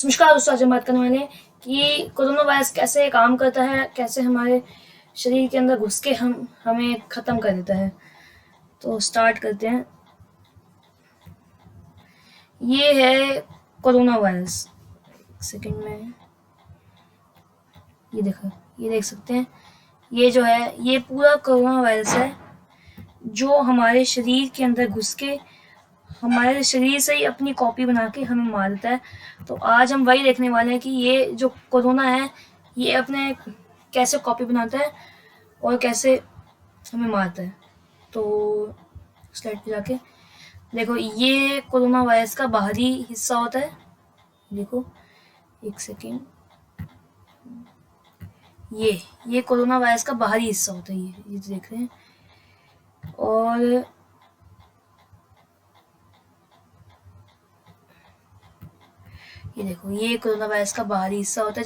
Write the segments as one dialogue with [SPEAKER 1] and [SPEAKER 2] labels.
[SPEAKER 1] नमस्कार दोस्तों, आज हम बात करने वाले हैं कि कोरोना वायरस कैसे काम करता है, कैसे हमारे शरीर के अंदर घुस के हमें ख़त्म कर देता है। तो स्टार्ट करते हैं। ये है कोरोना वायरस। सेकंड में ये देखो, ये देख सकते हैं। ये जो है ये पूरा कोरोना वायरस है जो हमारे शरीर के अंदर घुस के हमारे शरीर से ही अपनी कॉपी बना के हमें मार देता है। तो आज हम वही देखने वाले हैं कि ये जो कोरोना है ये अपने कैसे कॉपी बनाता है और कैसे हमें मारता है। तो स्लाइड पे जाके देखो, ये कोरोना वायरस का बाहरी हिस्सा होता है। देखो एक सेकेंड, ये कोरोना वायरस का बाहरी हिस्सा होता है। ये देख रहे हैं। और ये देखो, ये कोरोना वायरस का बाहरी हिस्सा होता है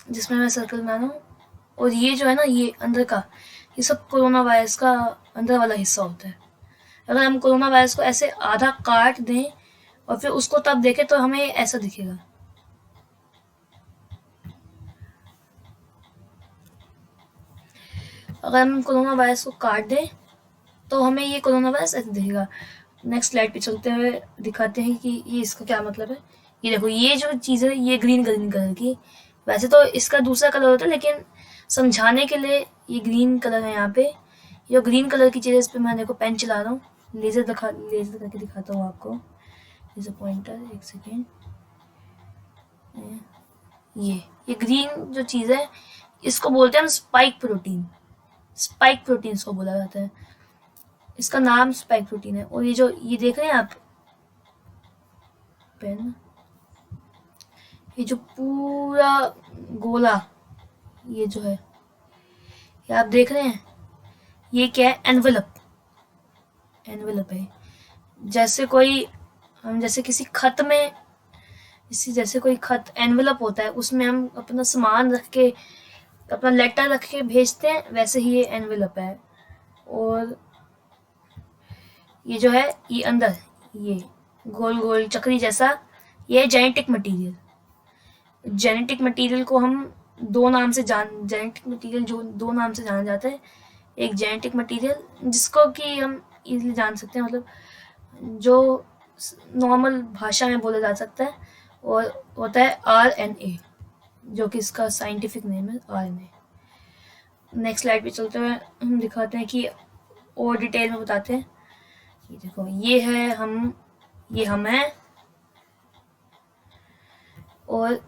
[SPEAKER 1] जिसमें मैं सर्कल बना रहा हूँ। और ये जो है ना, ये अंदर का, ये सब कोरोना वायरस का अंदर वाला हिस्सा होता है। अगर हम कोरोना वायरस को ऐसे आधा काट दें और फिर उसको तब देखें तो हमें ऐसा दिखेगा। अगर हम कोरोना वायरस को काट दें तो हमें ये कोरोना वायरस ऐसे दिखेगा। नेक्स्ट स्लाइड पे चलते हुए दिखाते हैं कि ये इसका क्या मतलब है। ये देखो, ये जो चीज़ है ये ग्रीन ग्रीन कलर की, वैसे तो इसका दूसरा कलर होता है लेकिन समझाने के लिए ये ग्रीन कलर है। यहाँ पे ये ग्रीन कलर की चीज़ है, इस पर मैं देखो पेन चला रहा हूँ, लेज़र करके दिखाता हूँ आपको। लेज़र पॉइंटर, एक सेकेंड। ये ग्रीन जो चीज़ है इसको बोलते हैं हम स्पाइक प्रोटीन। स्पाइक प्रोटीन इसको बोला जाता है, इसका नाम स्पाइक प्रोटीन है। और ये देख रहे हैं आप पेन, ये जो पूरा गोला ये जो है, ये आप देख रहे हैं, ये क्या है? एनवेलप है। जैसे किसी खत में, जैसे कोई खत एनवेलप होता है, उसमें हम अपना सामान रख के, अपना लेटर रख के भेजते हैं, वैसे ही ये एनवेलप है। और ये जो है ये अंदर ये गोल गोल चक्री जैसा, ये है जेनेटिक मटेरियल। जेनेटिक मटेरियल को हम जेनेटिक मटेरियल जो दो नाम से जाना जाता है। एक जेनेटिक मटेरियल जिसको कि हम इजीली जान सकते हैं, मतलब जो नॉर्मल भाषा में बोला जा सकता है, और होता है RNA, जो कि इसका साइंटिफिक नेम है RNA। नेक्स्ट स्लाइड पे चलते हुए हम दिखाते हैं कि और डिटेल में बताते हैं। ये देखो, ये हम हैं। और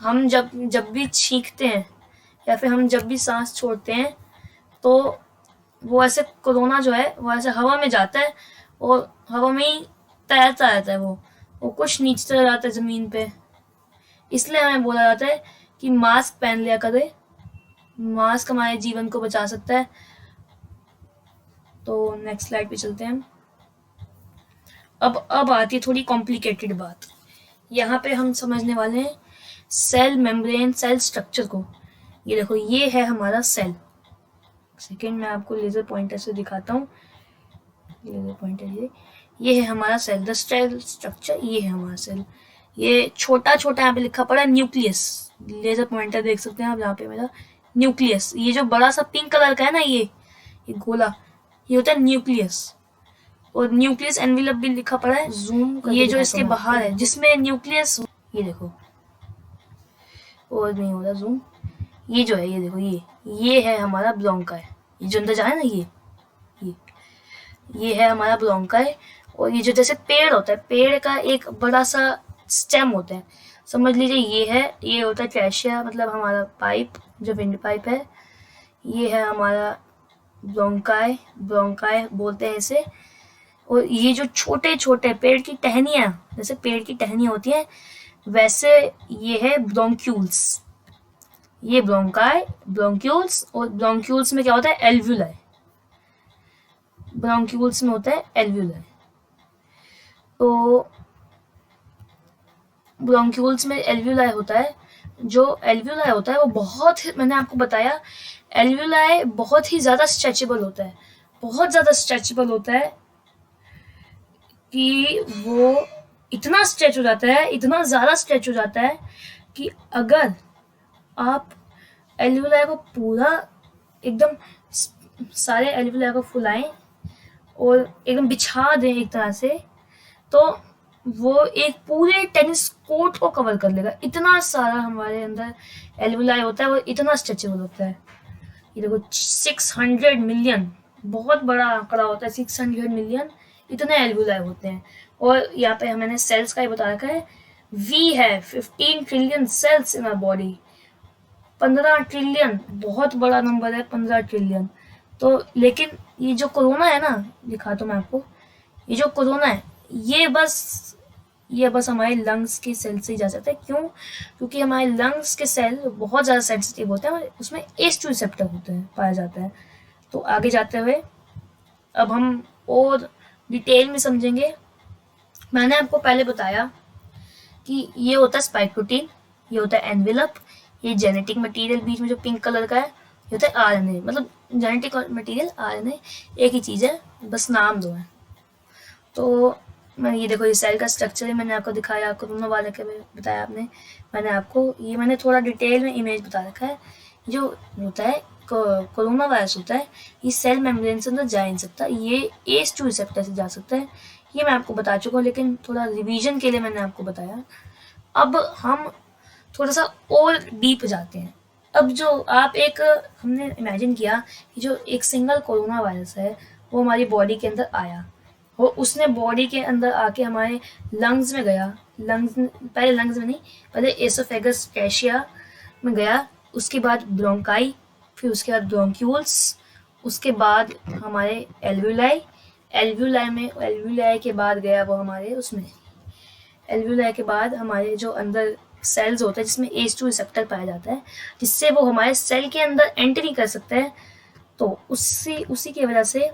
[SPEAKER 1] हम जब भी छींकते हैं या फिर हम जब भी सांस छोड़ते हैं तो वो ऐसे कोरोना जो है वो ऐसे हवा में जाता है और हवा में ही तैरता रहता है। वो कुछ नीचे चला जाता है ज़मीन पे। इसलिए हमें बोला जाता है कि मास्क पहन लिया करें, मास्क हमारे जीवन को बचा सकता है। तो नेक्स्ट स्लाइड पे चलते हैं हम। अब आती है थोड़ी कॉम्प्लिकेटेड बात। यहाँ पे हम समझने वाले हैं सेल मेम्ब्रेन, सेल स्ट्रक्चर को। ये देखो, ये है हमारा सेल। सेकेंड मैं आपको लेजर पॉइंटर से दिखाता हूँ। लेजर पॉइंटर, ये है हमारा सेल, द सेल स्ट्रक्चर। ये है हमारा सेल। ये छोटा छोटा यहाँ पे लिखा पड़ा है न्यूक्लियस। लेजर पॉइंटर देख सकते हैं आप यहाँ पे मेरा न्यूक्लियस। ये जो बड़ा सा पिंक कलर का है ना, ये गोला, ये होता है न्यूक्लियस। और न्यूक्लियस एनवेलप भी लिखा पड़ा है। जूम ये जो इसके बाहर है जिसमें न्यूक्लियस, ये देखो, और नहीं हो रहा जूम। ये जो है, ये देखो, ये है हमारा ब्रोंकाई। ये जो अंदर जा रहा है ना, ये है हमारा ब्रोंकाई। और ये जो जैसे पेड़ होता है, पेड़ का एक बड़ा सा स्टेम होता है, समझ लीजिए ये होता है ट्रैशिया, मतलब हमारा पाइप, जो विंड पाइप है। ये है हमारा ब्रोंकाई बोलते हैं इसे। और ये जो छोटे छोटे पेड़ की टहनियाँ, जैसे पेड़ की टहनियाँ होती हैं, वैसे ये है ब्रोंक्यूल्स। ये ब्रोंक्यूल्स। और ब्रोंक्यूल्स में क्या होता है? एल्व्यूलाई। ब्रोंक्यूल्स में होता है एल्व्यूलाई। तो ब्रोंक्यूल्स में एल्व्यूलाई होता है। जो एल्व्यूलाई होता है वो बहुत, मैंने आपको बताया, एल्व्यूलाई बहुत ही ज़्यादा स्ट्रेचेबल होता है, बहुत ज़्यादा स्ट्रेचेबल होता है कि वो इतना स्ट्रेच हो जाता है, इतना ज़्यादा स्ट्रेच हो जाता है कि अगर आप एल्वियोलाई को पूरा एकदम सारे एल्वियोलाई को फुलाएं और एकदम बिछा दें एक तरह से, तो वो एक पूरे टेनिस कोर्ट को कवर कर लेगा। इतना सारा हमारे अंदर एल्वियोलाई होता है, वो इतना स्ट्रेचेबल होता है। ये देखो 600 मिलियन, बहुत बड़ा आंकड़ा होता है 600 मिलियन, इतने एल्वियोलाई होते हैं। और यहाँ पे मैंने सेल्स का ही बता रखा है, वी है 15 trillion cells in our body. 15 trillion बहुत बड़ा नंबर है, 15 ट्रिलियन। तो लेकिन ये जो कोरोना है ना, दिखाता हूँ मैं आपको, ये जो कोरोना है ये बस हमारे लंग्स के सेल से ही जा सकता है। क्यों? क्योंकि हमारे लंग्स के सेल बहुत ज़्यादा सेंसिटिव होते हैं और उसमें ACE2 रिसेप्टर होते हैं, पाया जाता है। तो आगे जाते हुए अब हम और डिटेल में समझेंगे। मैंने आपको पहले बताया कि ये होता है स्पाइक प्रोटीन, ये होता है एनवेलप, ये जेनेटिक मटेरियल बीच में जो पिंक कलर का है ये होता है RNA। मतलब जेनेटिक मटेरियल RNA एक ही चीज़ है, बस नाम दो है। तो मैं ये देखो, ये सेल का स्ट्रक्चर है, मैंने आपको दिखाया, कोरोना वाले के बताया आपने, मैंने आपको ये मैंने थोड़ा डिटेल में इमेज बता रखा है। जो होता है कोरोना वायरस होता है, ये सेल मेम्ब्रेन से अंदर जा नहीं सकता, ये ACE2 रिसेप्टर से जा सकता है। ये मैं आपको बता चुका हूँ, लेकिन थोड़ा रिवीजन के लिए मैंने आपको बताया। अब हम थोड़ा सा और डीप जाते हैं। अब जो आप हमने इमेजिन किया कि जो एक सिंगल कोरोना वायरस है वो हमारी बॉडी के अंदर आया, वो उसने बॉडी के अंदर आके हमारे लंग्स में गया, पहले लंग्स में नहीं, पहले एसोफेगस कैशिया में गया, उसके बाद ब्रोंकाई, फिर उसके बाद ब्रोंक्यूल्स, उसके बाद हमारे एल्वियोलाई के बाद गया वो हमारे उसमें, एल्वियोलाई के बाद हमारे जो अंदर सेल्स होता है जिसमें ACE2 रिसेप्टर पाया जाता है, जिससे वो हमारे सेल के अंदर एंटर नहीं कर सकता है। तो उसी की वजह से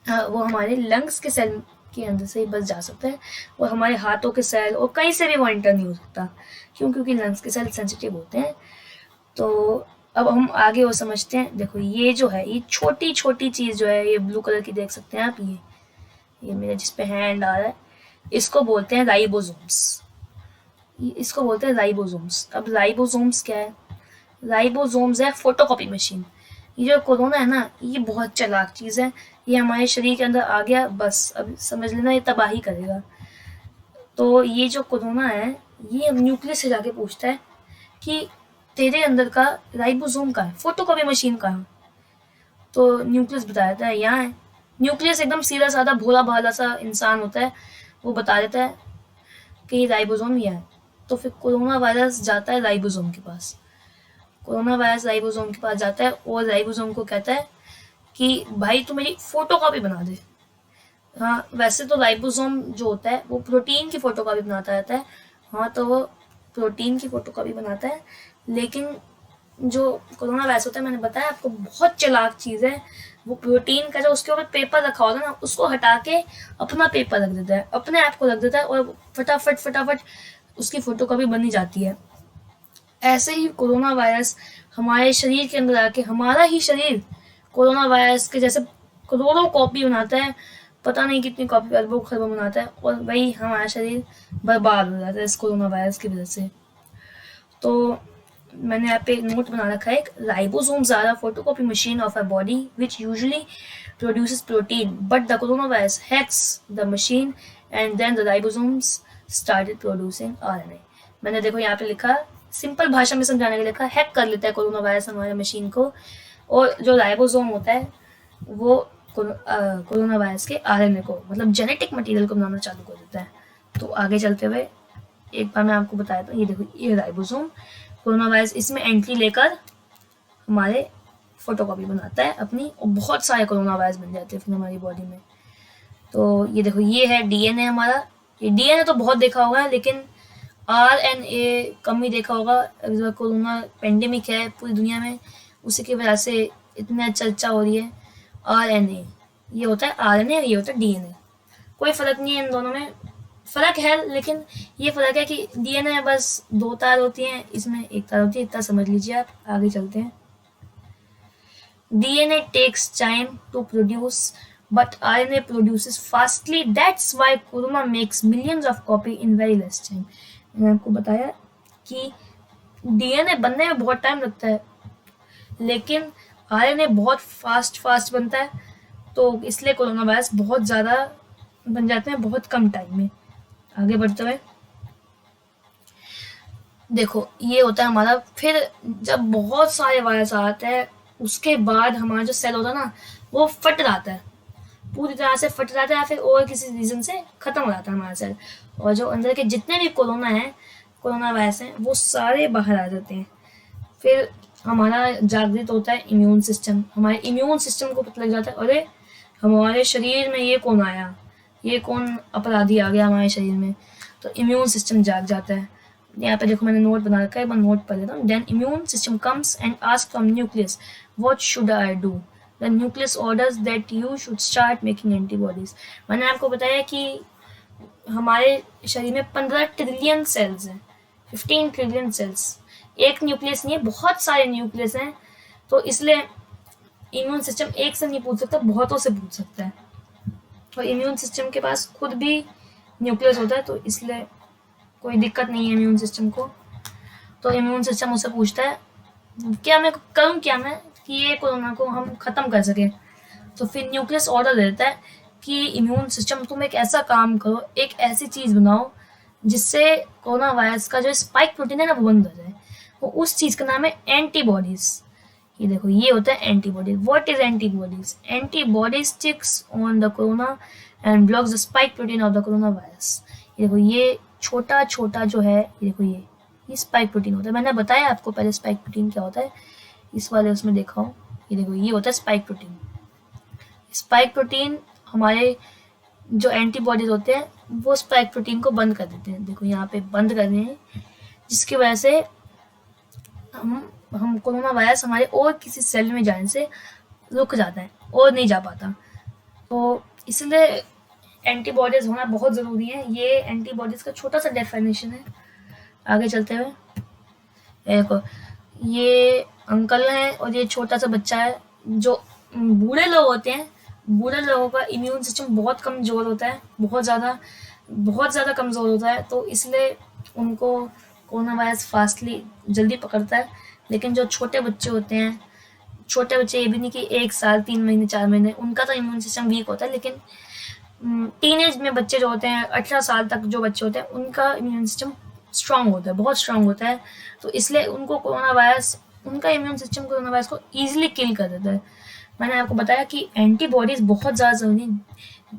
[SPEAKER 1] वो हमारे लंग्स के सेल के अंदर से ही बस जा सकता है, और हमारे हाथों के सेल और कहीं से भी वो एंटर नहीं हो सकता। क्यों? क्योंकि लंग्स के सेल सेंसिटिव होते हैं। तो अब हम आगे और समझते हैं। देखो ये जो है, ये छोटी छोटी चीज़ जो है, ये ब्लू कलर की देख सकते हैं आप, ये मेरे जिस पे हैंड आ रहा है, इसको बोलते हैं राइबोसोम्स। इसको बोलते हैं राइबोसोम्स। अब राइबोसोम्स क्या है? राइबोसोम्स है फोटोकॉपी मशीन। ये जो कोरोना है ना, ये बहुत चालाक चीज़ है, ये हमारे शरीर के अंदर आ गया, बस अब समझ लेना ये तबाही करेगा। तो ये जो कोरोना है, ये न्यूक्लियस से जाके पूछता है कि तेरे अंदर का राइबोसोम का है, फोटोकॉपी मशीन का है। तो न्यूक्लियस बता देता है यहाँ है। न्यूक्लियस एकदम सीधा साधा भोला भाला सा इंसान होता है, वो बता देता है कि राइबोसोम यहाँ है। तो फिर कोरोना वायरस जाता है राइबोसोम के पास, कोरोना वायरस राइबोसोम के पास जाता है और राइबोसोम को कहता है कि भाई तू मेरी फोटोकॉपी बना दे। हाँ, वैसे तो राइबोसोम जो होता है वो प्रोटीन की फोटोकॉपी बनाता रहता है। हाँ, तो वो प्रोटीन की फोटोकॉपी बनाता है, लेकिन जो कोरोना वायरस होता है, मैंने बताया आपको, बहुत चालाक चीज़ है। वो प्रोटीन का जो उसके ऊपर पेपर रखा होता है ना, उसको हटा के अपना पेपर रख देता है, अपने आप को रख देता है, और फटाफट उसकी फोटोकॉपी बनी जाती है। ऐसे ही कोरोना वायरस हमारे शरीर के अंदर आके हमारा ही शरीर कोरोना वायरस के जैसे करोड़ों कॉपी बनाता है, पता नहीं कितनी कॉपी, अरबों खरबों बनाता है, और वही हमारा शरीर बर्बाद हो जाता है इस कोरोना वायरस की वजह से। तो मैंने यहाँ पे नोट बना रखा है, एक ribosomes are a photocopy machine of a body which usually produces protein, but the coronavirus hacks the machine and then the ribosomes started producing RNA. मैंने देखो यहाँ पे लिखा, सिंपल भाषा में समझाने के लिए लिखा, हैक कर लेता है कोरोना वायरस हमारे मशीन को, और जो राइबोसोम होता है वो कोरोना वायरस के RNA को, मतलब जेनेटिक मटेरियल को बनाना चालू कर देता है। तो आगे चलते हुए एक बार मैं आपको बताया था, ये देखो ये राइबोसोम, कोरोना वायरस इसमें एंट्री लेकर हमारे फोटोकॉपी बनाता है अपनी, और बहुत सारे कोरोना वायरस बन जाते हैं फिर हमारी बॉडी में। तो ये देखो ये है DNA हमारा। ये DNA तो बहुत देखा होगा, लेकिन RNA कम ही देखा होगा। कोरोना पेंडेमिक है पूरी दुनिया में, उसी की वजह से इतनी चर्चा हो रही है। RNA ये होता है RNA और ये होता है DNA। कोई फर्क नहीं है इन दोनों में, फर्क है, लेकिन ये फर्क है कि DNA में बस 2 तार होती हैं, इसमें 1 तार होती है, इतना समझ लीजिए आप। आगे चलते हैं। DNA takes time to produce but RNA produces fastly. That's why corona makes millions of copy in very less time. मैंने आपको बताया कि डीएनए बनने में बहुत टाइम लगता है, लेकिन आरएनए बहुत फास्ट बनता है, तो इसलिए कोरोना वायरस बहुत ज़्यादा बन जाते हैं बहुत कम टाइम में। आगे बढ़ते हुए देखो, ये होता है हमारा। फिर जब बहुत सारे वायरस आते हैं, उसके बाद हमारा जो सेल होता है ना, वो फट जाता है, पूरी तरह से फट जाता है, फिर और किसी रीज़न से ख़त्म हो जाता है हमारा सेल, और जो अंदर के जितने भी कोरोना वायरस हैं, वो सारे बाहर आ जाते हैं। फिर हमारा जागृत होता है इम्यून सिस्टम। हमारे इम्यून सिस्टम को पता लग जाता है, अरे हमारे शरीर में ये कौन आया, ये कौन अपराधी आ गया हमारे शरीर में, तो इम्यून सिस्टम जाग जाता है। यहाँ पे देखो मैंने नोट बना रखा है, मैं नोट पढ़ लेता हूँ। Then immune system comes and ask from nucleus what should I do, the nucleus orders that you should start making antibodies. मैंने आपको बताया कि हमारे शरीर में 15 ट्रिलियन सेल्स हैं, 15 ट्रिलियन सेल्स। एक न्यूक्लियस नहीं है, बहुत सारे न्यूक्लियस हैं, तो इसलिए इम्यून सिस्टम एक से नहीं पूछ सकता, बहुतों से पूछ सकता है। और इम्यून सिस्टम के पास खुद भी न्यूक्लियस होता है, तो इसलिए कोई दिक्कत नहीं है इम्यून सिस्टम को। तो इम्यून सिस्टम उससे पूछता है क्या मैं करूँ, क्या मैं कि ये कोरोना को हम ख़त्म कर सकें। तो फिर न्यूक्लियस ऑर्डर देता है कि इम्यून सिस्टम तुम एक ऐसा काम करो, एक ऐसी चीज़ बनाओ जिससे कोरोना वायरस का जो स्पाइक प्रोटीन है ना, वो बंद हो जाए। वो उस चीज़ का नाम है एंटीबॉडीज़। ये देखो, ये होता है antibodies. What is antibodies? Antibodies sticks on the corona and blocks the spike protein of the corona virus. ये देखो, ये छोटा छोटा जो है, ये देखो, ये स्पाइक प्रोटीन होता है। मैंने बताया आपको पहले स्पाइक प्रोटीन क्या होता है, इस वाले उसमें देखा हो। ये देखो, ये होता है स्पाइक प्रोटीन। स्पाइक प्रोटीन हमारे जो एंटीबॉडीज होते हैं, वो स्पाइक प्रोटीन को बंद कर देते हैं। देखो यहाँ पे बंद कर रहे हैं, जिसकी वजह से हम कोरोना वायरस हमारे और किसी सेल में जाने से रुक जाता है और नहीं जा पाता। तो इसलिए एंटीबॉडीज होना बहुत ज़रूरी है। ये एंटीबॉडीज का छोटा सा डेफिनेशन है। आगे चलते हुए देखो, ये अंकल हैं और ये छोटा सा बच्चा है। जो बूढ़े लोग होते हैं, बूढ़े लोगों का इम्यून सिस्टम बहुत कमज़ोर होता है, बहुत ज़्यादा कमज़ोर होता है, तो इसलिए उनको कोरोना वायरस फास्टली जल्दी पकड़ता है। लेकिन जो छोटे बच्चे होते हैं, छोटे बच्चे ये भी नहीं कि 1 साल 3 महीने 4 महीने, उनका तो इम्यून सिस्टम वीक होता है। लेकिन टीनेज में बच्चे जो होते हैं, 18 साल तक जो बच्चे होते हैं, उनका इम्यून सिस्टम स्ट्रांग होता है, बहुत स्ट्रांग होता है। तो इसलिए उनको कोरोना वायरस, उनका इम्यून सिस्टम कोरोना वायरस को ईजिली किल कर देता है। मैंने आपको बताया कि एंटीबॉडीज बहुत ज़्यादा ज़रूरी है।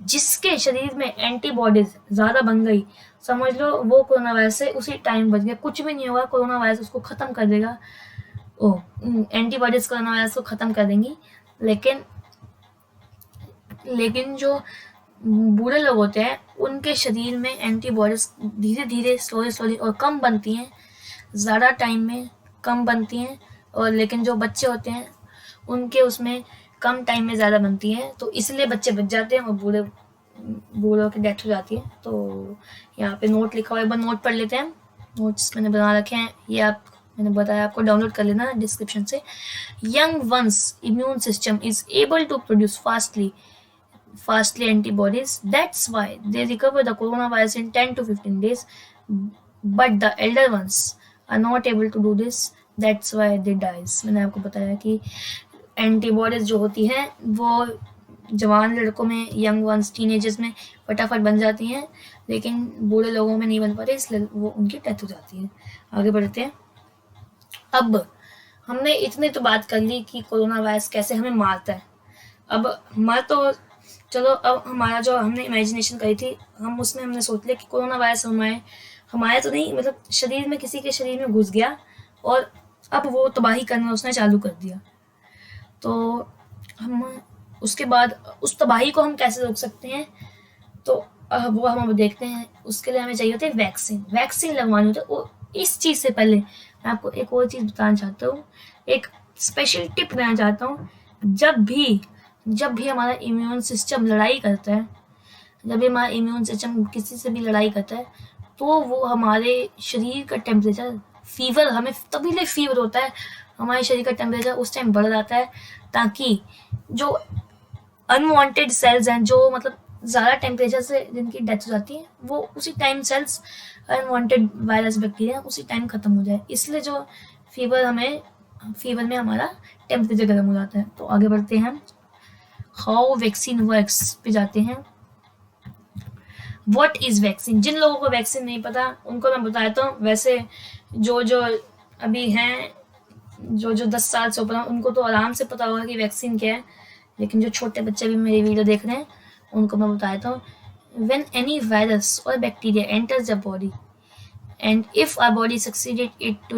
[SPEAKER 1] जिसके शरीर में एंटीबॉडीज ज़्यादा बन गई, समझ लो वो कोरोना वायरस से उसी टाइम बच गया। कुछ भी नहीं होगा, कोरोना वायरस उसको ख़त्म कर देगा। एंटीबॉडीज कोरोना वायरस को ख़त्म कर देंगी। लेकिन जो बूढ़े लोग होते हैं, उनके शरीर में एंटीबॉडीज धीरे धीरे स्लोली और कम बनती हैं, ज़्यादा टाइम में कम बनती हैं। और लेकिन जो बच्चे होते हैं, उनके उसमें कम टाइम में ज़्यादा बनती हैं, तो इसलिए बच्चे बच जाते हैं और बूढ़ों की डेथ हो जाती है। तो यहाँ पे नोट लिखा हुआ है, एक बार नोट पढ़ लेते हैं। नोट्स मैंने बना रखे हैं, ये मैंने बताया आपको डाउनलोड कर लेना डिस्क्रिप्शन से। Young ones immune system is able to produce fastly antibodies. That's why they recover the coronavirus in 10 to 15 days. But the elder ones are not able to do this. That's why they dies. मैंने आपको बताया कि antibodies जो होती हैं, वो जवान लड़कों में, यंग वंस, टीनेजर्स में फटाफट बन जाती हैं, लेकिन बूढ़े लोगों में नहीं बन पाती, इसलिए वो उनकी डेथ हो जाती है। आगे बढ़ते हैं। अब हमने इतनी तो बात कर ली कि कोरोना वायरस कैसे हमें मारता है। अब तो चलो, अब हमारा जो हमने इमेजिनेशन करी थी, उसमें हमने सोच लिया कि कोरोना वायरस हमारे तो नहीं, मतलब शरीर में, किसी के शरीर में घुस गया और अब वो तबाही करना उसने चालू कर दिया। तो हम उसके बाद उस तबाही को हम कैसे रोक सकते हैं, तो वो हम अब देखते हैं। उसके लिए हमें चाहिए होती है वैक्सीन लगवानी होती है। और इस चीज़ से पहले मैं आपको एक और चीज़ बताना चाहता हूँ, एक स्पेशल टिप देना चाहता हूँ। जब भी हमारा इम्यून सिस्टम लड़ाई करता है, जब भी हमारा इम्यून सिस्टम किसी से भी लड़ाई करता है, तो वो हमारे शरीर का टेम्परेचर, फीवर, हमें तभी ले फीवर होता है, हमारे शरीर का टेम्परेचर उस टाइम बढ़ जाता है, ताकि जो अनवांटेड सेल्स हैं जो मतलब ज़्यादा टेम्परेचर से जिनकी डेथ हो जाती है, वो उसी time cells unwanted virus bacteria उसी टाइम ख़त्म हो जाए, इसलिए जो फीवर में हमारा टेम्परेचर गर्म हो जाता है। तो आगे बढ़ते हैं, हाउ वैक्सीन वर्क्स पे जाते हैं। What is vaccine? जिन लोगों को वैक्सीन नहीं पता उनको मैं बता देता हूँ। वैसे जो अभी हैं, जो 10 साल से ऊपर हैं, उनको तो आराम से पता होगा कि वैक्सीन क्या है, लेकिन जो छोटे बच्चे भी मेरी वीडियो देख रहे हैं उनको मैं बता देता हूँ। When any virus or bacteria enters the body, and if our body succeeded to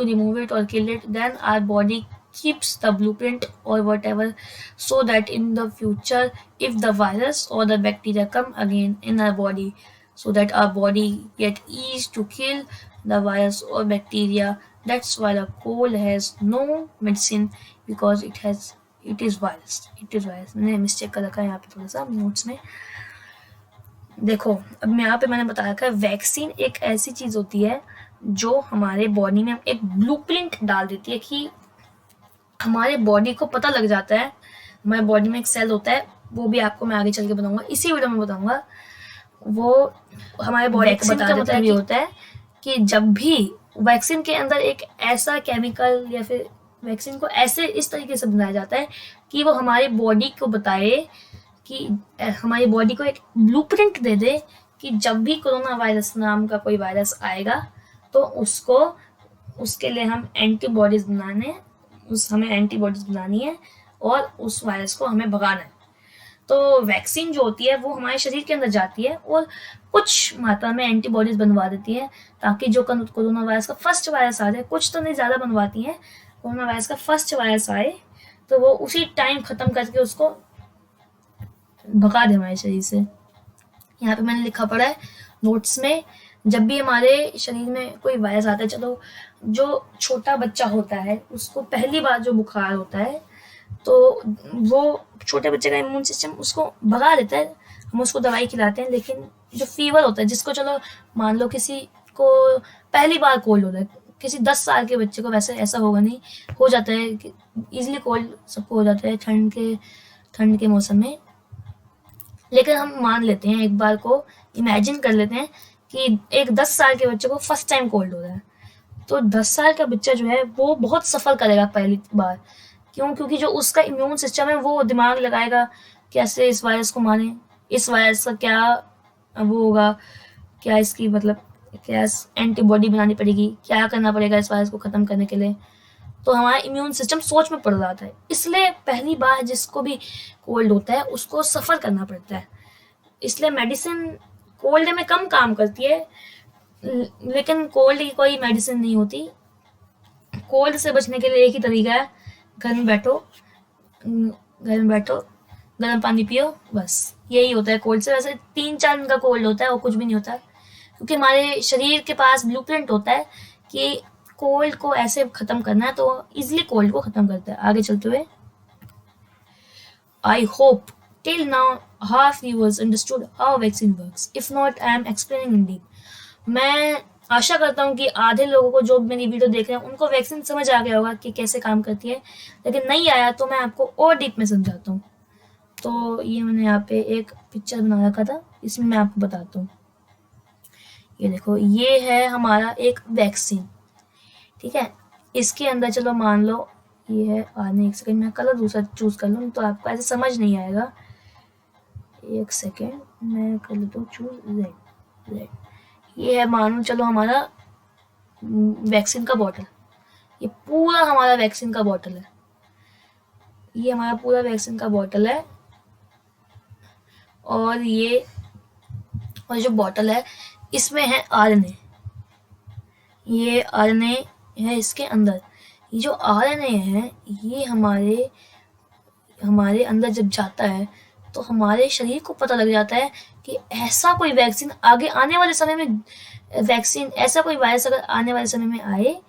[SPEAKER 1] remove it or kill it, then our body keeps the blueprint or whatever, so that in the future, if the virus or the bacteria come again in our body, so that our body get easy to kill the virus or bacteria. That's why the cold has no medicine, because it is virus. मैंने mistake कर रखा है यहाँ पे थोड़ा सा notes में। देखो अब यहाँ पे मैंने बता रखा है, वैक्सीन एक ऐसी चीज होती है जो हमारे बॉडी में एक ब्लूप्रिंट डाल देती है, कि हमारे बॉडी को पता लग जाता है। हमारे बॉडी में एक सेल होता है, वो भी आपको मैं आगे चल के बताऊंगा, इसी वीडियो में बताऊंगा। वो हमारे बॉडी को बता देता है, ये होता है कि जब भी वैक्सीन के अंदर एक ऐसा केमिकल या फिर वैक्सीन को ऐसे इस तरीके से बनाया जाता है कि वो हमारी बॉडी को बताए, कि हमारी बॉडी को एक ब्लूप्रिंट दे दे कि जब भी कोरोना वायरस नाम का कोई वायरस आएगा तो उसके लिए हम एंटीबॉडीज हमें एंटीबॉडीज बनानी है और उस वायरस को हमें भगाना है। तो वैक्सीन जो होती है वो हमारे शरीर के अंदर जाती है और कुछ मात्रा में एंटीबॉडीज बनवा देती है, ताकि जो कोरोना वायरस का फर्स्ट वायरस आ जाए, कुछ तो नहीं ज़्यादा बनवाती हैं, कोरोना वायरस का फर्स्ट वायरस आए तो वो उसी टाइम ख़त्म करके उसको भगा दे हमारे शरीर से। यहाँ पे मैंने लिखा पड़ा है नोट्स में, जब भी हमारे शरीर में कोई वायरस आता है, चलो जो छोटा बच्चा होता है उसको पहली बार जो बुखार होता है तो वो छोटे बच्चे का इम्यून सिस्टम उसको भगा देता है, हम उसको दवाई खिलाते हैं। लेकिन जो फीवर होता है, जिसको चलो मान लो किसी को पहली बार कोल्ड होता है, किसी 10 साल के बच्चे को वैसे ऐसा होगा नहीं, हो जाता है इजीली कोल्ड सबको हो जाता है ठंड के मौसम में। लेकिन हम मान लेते हैं, एक बार को इमेजिन कर लेते हैं कि एक 10 साल के बच्चे को फर्स्ट टाइम कोल्ड हो रहा है, तो 10 साल का बच्चा जो है वो बहुत सफ़र करेगा पहली बार। क्यों? क्योंकि जो उसका इम्यून सिस्टम है वो दिमाग लगाएगा कैसे इस वायरस को मारे, इस वायरस का क्या वो होगा, क्या इसकी मतलब क्या एंटीबॉडी बनानी पड़ेगी, क्या करना पड़ेगा इस वायरस को ख़त्म करने के लिए। तो हमारा इम्यून सिस्टम सोच में पड़ जाता है, इसलिए पहली बार जिसको भी कोल्ड होता है उसको सफ़र करना पड़ता है। इसलिए मेडिसिन कोल्ड में कम काम करती है, लेकिन कोल्ड की कोई मेडिसिन नहीं होती। कोल्ड से बचने के लिए एक ही तरीका है, घर में बैठो, गर्म पानी पियो, बस यही होता है कोल्ड से। वैसे 3-4 दिन का कोल्ड होता है और कुछ भी नहीं होता, क्योंकि हमारे शरीर के पास ब्लूप्रिंट होता है कि कोल्ड को ऐसे खत्म करना है, तो इजिली कोल्ड को खत्म करता है। आगे चलते हुए, I hope till now half viewers understood how vaccine works. If not, I am explaining in deep. मैं आशा करता हूँ कि आधे लोगों को जो मेरी वीडियो देख रहे हैं उनको वैक्सीन समझ आ गया होगा कि कैसे काम करती है, लेकिन नहीं आया तो मैं आपको और डीप में समझाता हूँ। तो ये मैंने यहाँ पे एक पिक्चर बना रखा था, इसमें मैं आपको बताता हूँ। ये देखो, ये है हमारा एक वैक्सीन, ठीक है। इसके अंदर चलो मान लो ये है आने, एक सेकेंड मैं कलर दूसरा चूज कर लूँ तो आपको ऐसे समझ नहीं आएगा। एक सेकेंड मैं कर लेता हूँ चूज रेड। ये है मानो चलो हमारा वैक्सीन का बॉटल, ये पूरा हमारा वैक्सीन का बॉटल है, ये हमारा पूरा वैक्सीन का बॉटल है। और जो बॉटल है इसमें है आरएनए, ये आरएनए है इसके अंदर। ये जो आरएनए है ये हमारे अंदर जब जाता है तो हमारे शरीर को पता लग जाता है कि ऐसा कोई वैक्सीन आगे आने वाले समय में, ऐसा कोई वायरस अगर आने वाले समय में आए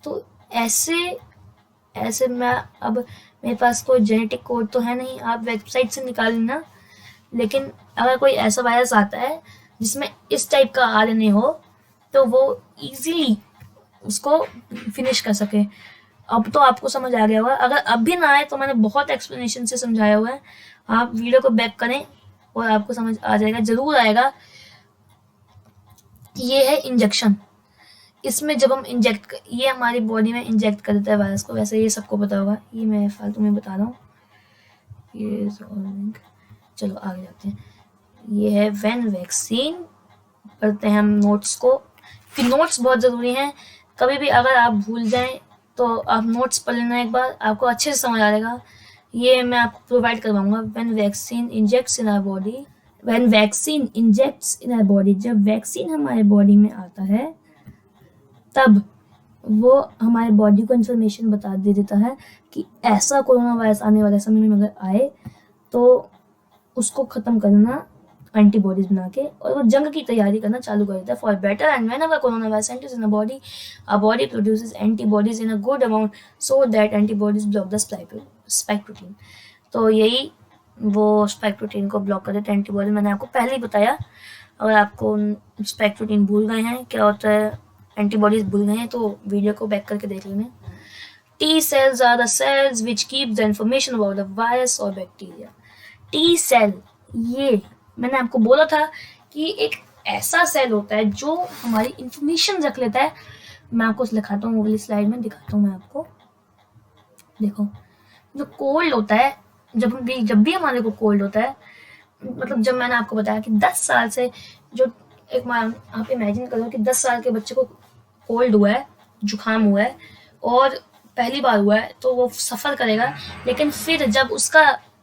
[SPEAKER 1] तो ऐसे मैं, अब मेरे पास कोई जेनेटिक कोड तो है नहीं, आप वेबसाइट से निकाल लेना, लेकिन अगर कोई ऐसा वायरस आता है जिसमें इस टाइप का आरएनए हो तो वो इजीली उसको फिनिश कर सके। अब तो आपको समझ आ गया होगा। अगर अब भी ना आए तो मैंने बहुत एक्सप्लेनेशन से समझाया हुआ है, आप वीडियो को बैक करें और आपको समझ आ जाएगा, जरूर आएगा। ये है इंजेक्शन। इसमें जब हम ये हमारी बॉडी में इंजेक्ट कर देता है वायरस को, वैसे ये सबको पता होगा, ये मैं फालतू में बता रहा हूँ। ये चलो आगे जाते हैं। ये है व्हेन वैक्सीन। पढ़ते हैं हम नोट्स को, कि नोट्स बहुत ज़रूरी हैं। कभी भी अगर आप भूल जाएं तो आप नोट्स पढ़ लेना एक बार, आपको अच्छे से समझ आ जाएगा। ये मैं आपको प्रोवाइड करवाऊंगा। When vaccine injects in our body, when vaccine injects in our body, जब वैक्सीन हमारे बॉडी में आता है तब वो हमारे बॉडी को इन्फॉर्मेशन बता दे देता है कि ऐसा कोरोना वायरस आने वाले समय में अगर आए तो उसको ख़त्म करना एंटीबॉडीज बना के, और वो जंग की तैयारी करना चालू कर देता है। For better and whenever corona virus enters in a body, our body produces antibodies in a good amount so that antibodies block the spike protein. तो यही वो स्पाइक प्रोटीन को ब्लॉक कर देते हैं एंटीबॉडी। मैंने आपको पहले ही बताया। अगर आपको स्पाइक प्रोटीन भूल गए हैं क्या होता है, एंटीबॉडीज भूल गए हैं, तो वीडियो को बैक करके देख लेना। T cells are the cells which keep the information about the virus or bacteria. T cell, ये मैंने आपको बोला था कि एक ऐसा सेल होता है जो हमारी इंफॉर्मेशन रख लेता है। मैं आपको दिखाता हूँ, अगली स्लाइड में दिखाता हूँ मैं आपको। देखो, जो कोल्ड होता है, जब भी हमारे को कोल्ड होता है, मतलब जब मैंने आपको बताया कि 10 साल से जो आप इमेजिन करो कि 10 साल के बच्चे को कोल्ड हुआ है, जुकाम हुआ है और पहली बार हुआ है, तो वो सफ़र करेगा। लेकिन फिर जब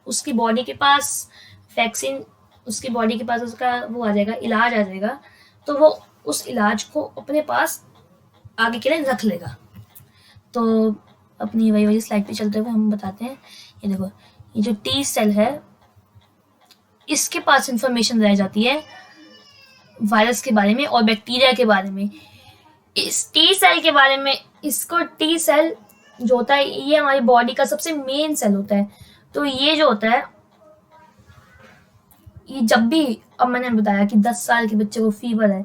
[SPEAKER 1] उसकी बॉडी के पास वैक्सीन, उसकी बॉडी के पास उसका वो आ जाएगा, इलाज आ जाएगा, तो वो उस इलाज को अपने पास आगे के लिए रख लेगा। तो अपनी वही स्लाइड पे चलते हुए हम बताते हैं। ये देखो, ये जो टी सेल है, इसके पास इंफॉर्मेशन रह जाती है वायरस के बारे में और बैक्टीरिया के बारे में। इस टी सेल के बारे में, इसको टी सेल जो होता है, ये हमारी बॉडी का सबसे मेन सेल होता है। तो ये जो होता है, ये जब भी, अब मैंने बताया कि 10 साल के बच्चे को फीवर है,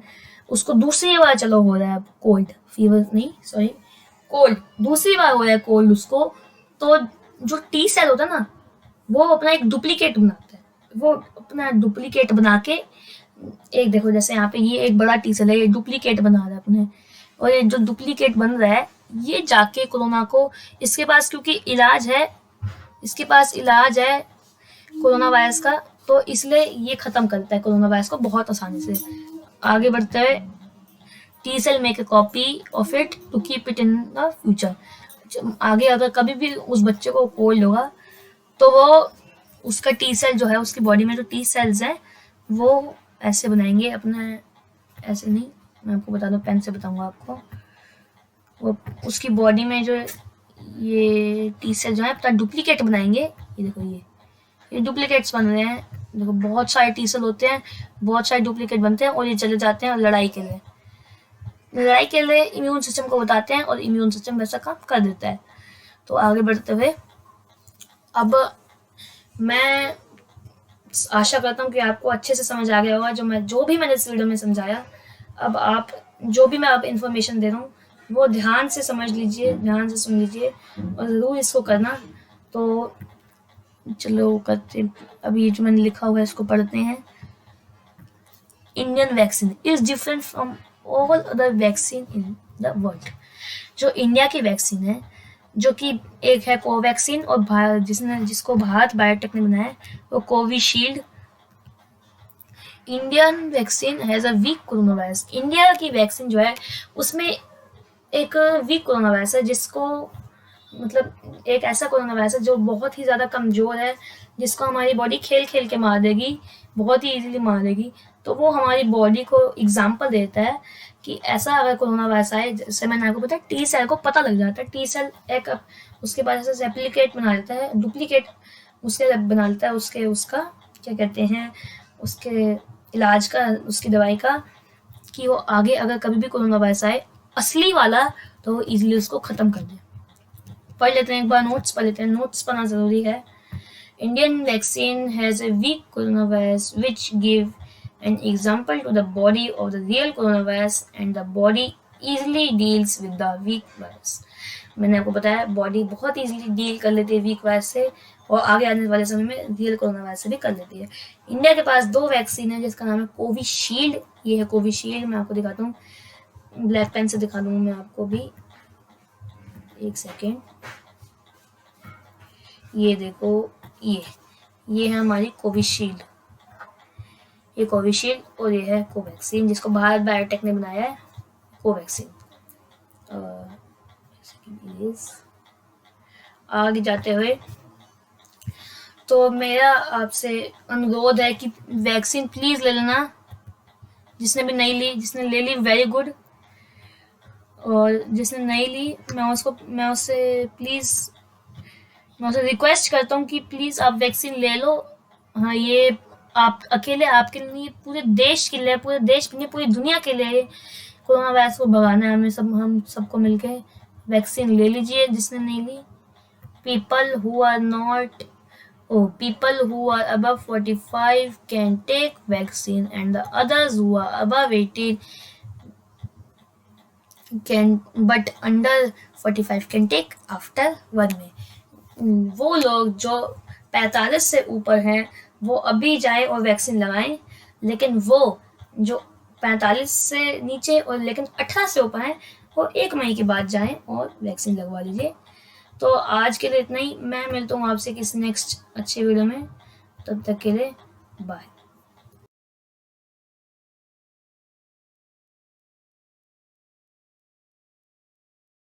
[SPEAKER 1] उसको दूसरी बार चलो हो रहा है कोल्ड, फीवर नहीं सॉरी कोल्ड, दूसरी बार हो रहा है कोल्ड उसको, तो जो टी सेल होता है ना, वो अपना एक डुप्लीकेट बनाता है। वो अपना डुप्लीकेट बना के, एक देखो जैसे यहाँ पे ये एक बड़ा टी सेल है, ये डुप्लीकेट बना रहा है अपने, और ये जो डुप्लीकेट बन रहा है ये जाके कोरोना को, इसके पास क्योंकि इलाज है, इसके पास इलाज है कोरोना वायरस का, तो इसलिए ये खत्म करता है कोरोना वायरस को बहुत आसानी से। आगे बढ़ते हुए, T cell make a copy of it to keep it in the future. आगे अगर कभी भी उस बच्चे को कोल्ड होगा तो वो उसका टी सेल जो है, उसकी बॉडी में जो टी सेल्स हैं वो ऐसे बनाएंगे अपने, ऐसे नहीं, मैं आपको बता दूं, पेन से बताऊंगा आपको। वो उसकी बॉडी में जो ये टी सेल जो है अपना डुप्लीकेट बनाएंगे। ये देखो, ये डुप्लीकेट्स बन रहे हैं। देखो, बहुत सारे टी सेल होते हैं, बहुत सारे डुप्लीकेट बनते हैं और ये चले जाते हैं लड़ाई के लिए इम्यून सिस्टम को बताते हैं और इम्यून सिस्टम वैसा काम कर देता है। तो आगे बढ़ते हुए, अब मैं आशा करता हूँ कि आपको अच्छे से समझ आ गया होगा जो भी मैंने इस वीडियो में समझाया। अब आप जो भी मैं आप इन्फॉर्मेशन दे रहा हूँ वो ध्यान से समझ लीजिए, ध्यान से सुन लीजिए और ज़रूर इसको करना। तो चलो करते, अभी जो मैंने लिखा हुआ है इसको पढ़ते हैं। Indian vaccine is different from all other vaccine in the world. जो इंडिया की वैक्सीन है, जो कि एक है कोवैक्सीन, और जिसको भारत बायोटेक ने बनाया है वो Covishield. Indian vaccine has a weak corona virus. India की वैक्सीन जो है उसमें एक वीक कोरोना वायरस है, जिसको मतलब एक ऐसा कोरोना वायरस है जो बहुत ही ज़्यादा कमज़ोर है, जिसको हमारी बॉडी खेल खेल के मार देगी, बहुत ही इजीली मार देगी। तो वो हमारी बॉडी को एग्जाम्पल देता है कि ऐसा अगर कोरोना वायरस आए, जैसे मैंने आपको बताया टी सेल को पता लग जाता है। टी सेल एक उसके बाद ऐसा रेप्लिकेट बना लेता है, डुप्लीकेट उसके बना लेता है, उसका क्या कहते हैं, उसके इलाज का, उसकी दवाई का, कि वो आगे अगर कभी भी कोरोना वायरस आए असली वाला, तो वो ईजिली उसको ख़त्म कर दे। पढ़ लेते हैं एक बार, नोट्स पढ़ लेते हैं, नोट्स पढ़ना ज़रूरी है। Indian vaccine has a weak corona virus which give an example to the body of the real coronavirus and the body easily deals with the weak virus. मैंने आपको बताया बॉडी बहुत इजीली डील कर लेती है वीक वायरस से, और आगे आने वाले समय में रियल कोरोना वायरस से भी कर लेती है। इंडिया के पास 2 वैक्सीन है जिसका नाम है कोविशील्ड। ये है कोविशील्ड, मैं आपको दिखाता हूँ, ब्लैक पेन से दिखा दूंगा मैं आपको भी, एक सेकेंड। ये देखो, ये है हमारी कोविशील्ड, ये कोविशील्ड, और ये है कोवैक्सीन जिसको भारत बायोटेक ने बनाया है, कोवैक्सीन। आगे जाते हुए तो मेरा आपसे अनुरोध है कि वैक्सीन प्लीज ले लेना, जिसने भी नहीं ली, जिसने ले ली वेरी गुड, और जिसने नहीं ली मैं उससे रिक्वेस्ट करता हूँ कि प्लीज आप वैक्सीन ले लो। हाँ, ये आप अकेले आपके लिए, पूरे देश के लिए, पूरे देश के लिए, पूरी दुनिया के लिए कोरोना वायरस को भगाना है। हम सबको मिलके वैक्सीन ले लीजिए जिसने नहीं ली। people who are above 45 can take vaccine, and the others who are above 18 can, but under 45 can take after 1 में। वो लोग जो 45 से ऊपर हैं वो अभी जाए और वैक्सीन लगाएं, लेकिन वो जो 45 से नीचे और लेकिन 18 से ऊपर हैं वो 1 मई के बाद जाएं और वैक्सीन लगवा लीजिए। तो आज के लिए इतना ही, मैं मिलता हूँ आपसे किसी नेक्स्ट अच्छे वीडियो में, तब तक के लिए बाय।